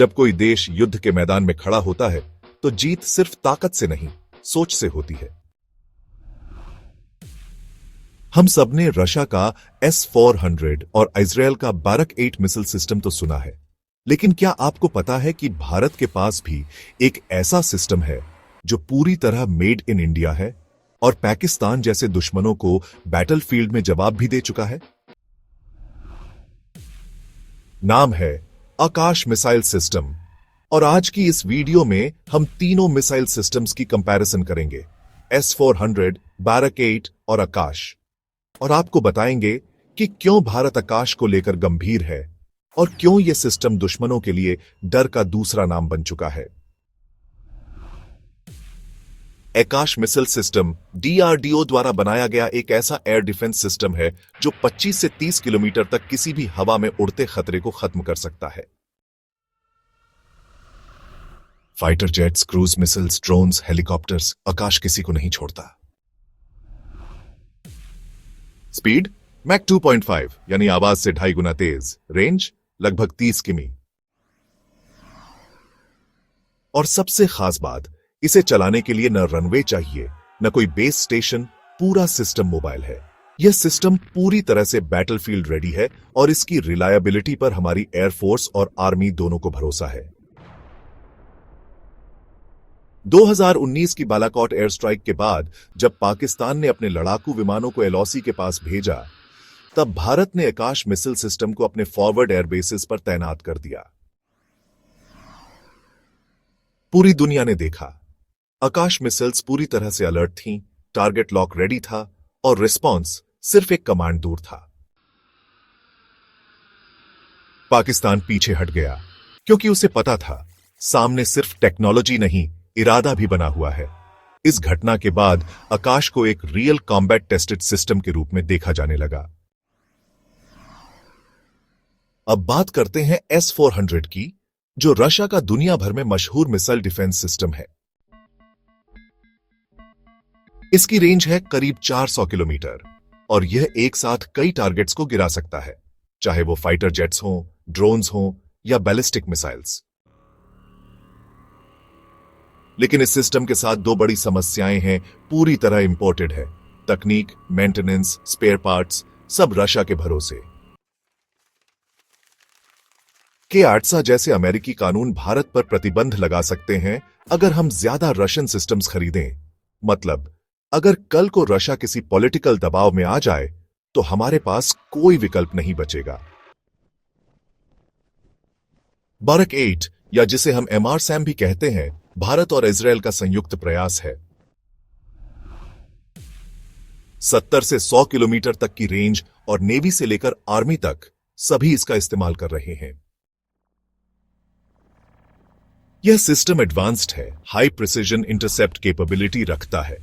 जब कोई देश युद्ध के मैदान में खड़ा होता है तो जीत सिर्फ ताकत से नहीं, सोच से होती है। हम सबने रशिया का S-400 और इजराइल का बारक 8 मिसाइल सिस्टम तो सुना है, लेकिन क्या आपको पता है कि भारत के पास भी एक ऐसा सिस्टम है जो पूरी तरह मेड इन इंडिया है और पाकिस्तान जैसे दुश्मनों को बैटलफील्ड में जवाब भी दे चुका है? नाम है आकाश मिसाइल सिस्टम। और आज की इस वीडियो में हम तीनों मिसाइल सिस्टम्स की कंपैरिजन करेंगे, S-400, बारक 8 और आकाश। और आपको बताएंगे कि क्यों भारत आकाश को लेकर गंभीर है और क्यों यह सिस्टम दुश्मनों के लिए डर का दूसरा नाम बन चुका है। आकाश मिसाइल सिस्टम DRDO द्वारा बनाया गया एक ऐसा एयर डिफेंस सिस्टम है जो 25 से 30 किलोमीटर तक किसी भी हवा में उड़ते खतरे को खत्म कर सकता है। Fighter jets, cruise missiles, drones, helicopters, Akash किसी को नहीं छोड़ता। स्पीड मैक 2.5 यानी आवाज से 2.5 गुना तेज, रेंज लगभग 30 किमी। और सबसे खास बात, इसे चलाने के लिए न रनवे चाहिए, न कोई बेस स्टेशन, पूरा सिस्टम मोबाइल है। यह सिस्टम पूरी तरह से बैटलफील्ड रेडी है और इसकी रिलायबिलिटी पर हमारी एयरफोर्स और आर्मी दोनों को भरोसा है। 2019 की बालाकोट एयर स्ट्राइक के बाद जब पाकिस्तान ने अपने लड़ाकू विमानों को LOC के पास भेजा, तब भारत ने आकाश मिसाइल सिस्टम को अपने फॉरवर्ड एयर बेसिस पर तैनात कर दिया। पूरी दुनिया ने देखा, आकाश मिसाइल्स पूरी तरह से अलर्ट थीं, टारगेट लॉक रेडी था और रिस्पॉन्स सिर्फ एक कमांड दूर था। पाकिस्तान पीछे हट गया क्योंकि उसे पता था सामने सिर्फ टेक्नोलॉजी नहीं, इरादा भी बना हुआ है। इस घटना के बाद आकाश को एक रियल कॉम्बैट टेस्टेड सिस्टम के रूप में देखा जाने लगा। अब बात करते हैं S-400 की, जो रशिया का दुनिया भर में मशहूर मिसाइल डिफेंस सिस्टम है। इसकी रेंज है करीब 400 किलोमीटर और यह एक साथ कई टारगेट्स को गिरा सकता है, चाहे वो फाइटर जेट्स हों, ड्रोन्स हों या बैलिस्टिक मिसाइल्स। लेकिन इस सिस्टम के साथ दो बड़ी समस्याएं हैं, पूरी तरह इंपोर्टेड है। तकनीक, मेंटेनेंस, स्पेयर पार्ट्स सब रशिया के भरोसे। ATSA जैसे अमेरिकी कानून भारत पर प्रतिबंध लगा सकते हैं अगर हम ज्यादा रशियन सिस्टम्स खरीदें। मतलब, अगर कल को रशिया किसी पॉलिटिकल दबाव में आ जाए तो हमारे पास कोई विकल्प नहीं बचेगा। बारक 8 या जिसे हम MRSAM भी कहते हैं, भारत और इजराइल का संयुक्त प्रयास है। 70 से 100 किलोमीटर तक की रेंज और नेवी से लेकर आर्मी तक सभी इसका इस्तेमाल कर रहे हैं। यह सिस्टम एडवांस्ड है, हाई प्रिसिजन इंटरसेप्ट कैपेबिलिटी रखता है,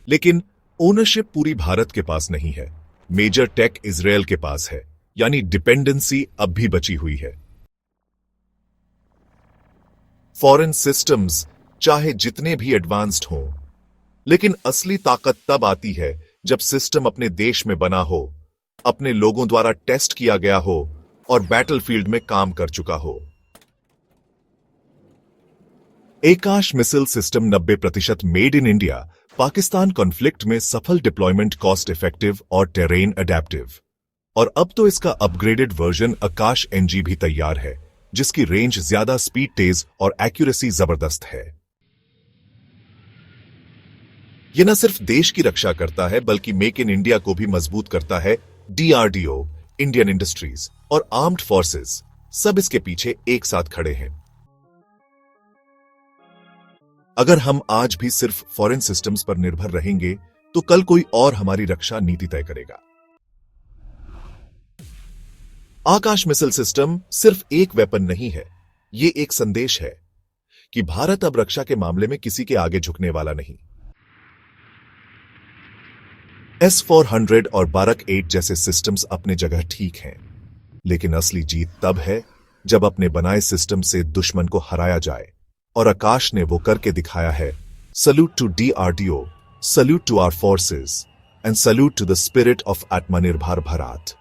लेकिन ओनरशिप पूरी भारत के पास नहीं है। मेजर टेक इजराइल के पास है, यानी डिपेंडेंसी अब भी बची हुई है। फॉरेन सिस्टम्स चाहे जितने भी एडवांस्ड हों, लेकिन असली ताकत तब आती है जब सिस्टम अपने देश में बना हो, अपने लोगों द्वारा टेस्ट किया गया हो और बैटलफील्ड में काम कर चुका हो। Akash missile system 90% made in India, Pakistan conflict में सफल डिप्लॉयमेंट, कॉस्ट इफेक्टिव और टेरेन अडेप्टिव। और अब तो इसका अपग्रेडेड वर्जन आकाश NG भी तैयार है, जिसकी रेंज ज्यादा, स्पीड तेज और एक्यूरेसी जबरदस्त है। यह न सिर्फ देश की रक्षा करता है बल्कि मेक इन इंडिया को भी मजबूत करता है। DRDO, इंडियन इंडस्ट्रीज और आर्म्ड फोर्सेस सब इसके पीछे एक साथ खड़े हैं। अगर हम आज भी सिर्फ फॉरेन सिस्टम्स पर निर्भर रहेंगे तो कल कोई और हमारी रक्षा नीति तय करेगा। आकाश मिसाइल सिस्टम सिर्फ एक वेपन नहीं है, यह एक संदेश है कि भारत अब रक्षा के मामले में किसी के आगे झुकने वाला नहीं। S-400 और बारक 8 जैसे सिस्टम्स अपने जगह ठीक हैं, लेकिन असली जीत तब है जब अपने बनाए सिस्टम से दुश्मन को हराया जाए, और आकाश ने वो करके दिखाया है। Salute to DRDO, salute to our forces and salute to the spirit of Atmanirbhar Bharat.